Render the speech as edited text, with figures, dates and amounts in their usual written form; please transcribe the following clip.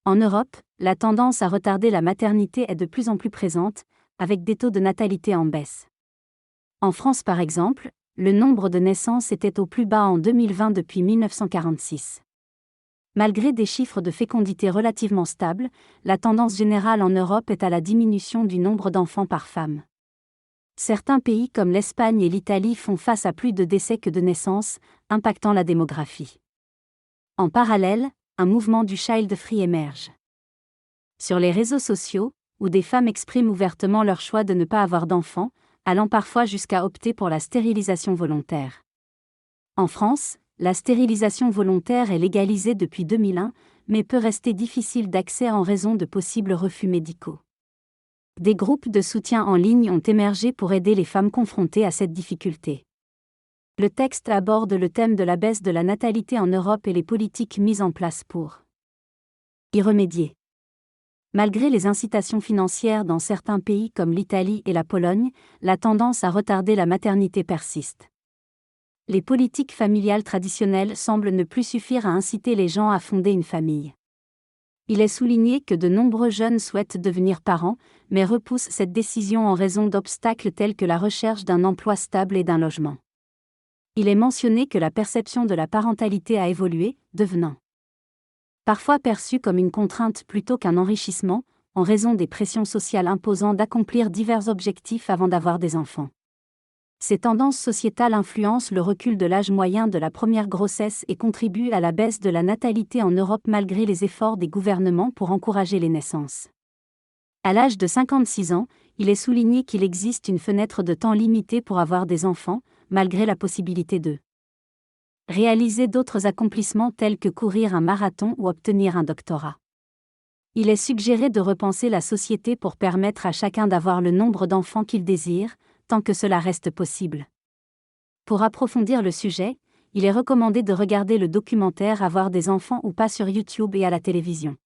En Europe, la tendance à retarder la maternité est de plus en plus présente, avec des taux de natalité en baisse. En France par exemple, le nombre de naissances était au plus bas en 2020 depuis 1946. Malgré des chiffres de fécondité relativement stables, la tendance générale en Europe est à la diminution du nombre d'enfants par femme. Certains pays comme l'Espagne et l'Italie font face à plus de décès que de naissances, impactant la démographie. En parallèle, un mouvement du child-free émerge. Sur les réseaux sociaux, où des femmes expriment ouvertement leur choix de ne pas avoir d'enfants, allant parfois jusqu'à opter pour la stérilisation volontaire. En France, la stérilisation volontaire est légalisée depuis 2001, mais peut rester difficile d'accès en raison de possibles refus médicaux. Des groupes de soutien en ligne ont émergé pour aider les femmes confrontées à cette difficulté. Le texte aborde le thème de la baisse de la natalité en Europe et les politiques mises en place pour y remédier. Malgré les incitations financières dans certains pays comme l'Italie et la Pologne, la tendance à retarder la maternité persiste. Les politiques familiales traditionnelles semblent ne plus suffire à inciter les gens à fonder une famille. Il est souligné que de nombreux jeunes souhaitent devenir parents, mais repoussent cette décision en raison d'obstacles tels que la recherche d'un emploi stable et d'un logement. Il est mentionné que la perception de la parentalité a évolué, devenant parfois perçue comme une contrainte plutôt qu'un enrichissement, en raison des pressions sociales imposant d'accomplir divers objectifs avant d'avoir des enfants. Ces tendances sociétales influencent le recul de l'âge moyen de la première grossesse et contribuent à la baisse de la natalité en Europe malgré les efforts des gouvernements pour encourager les naissances. À l'âge de 56 ans, il est souligné qu'il existe une fenêtre de temps limitée pour avoir des enfants, malgré la possibilité de réaliser d'autres accomplissements tels que courir un marathon ou obtenir un doctorat. Il est suggéré de repenser la société pour permettre à chacun d'avoir le nombre d'enfants qu'il désire, tant que cela reste possible. Pour approfondir le sujet, il est recommandé de regarder le documentaire Avoir des enfants ou pas sur YouTube et à la télévision.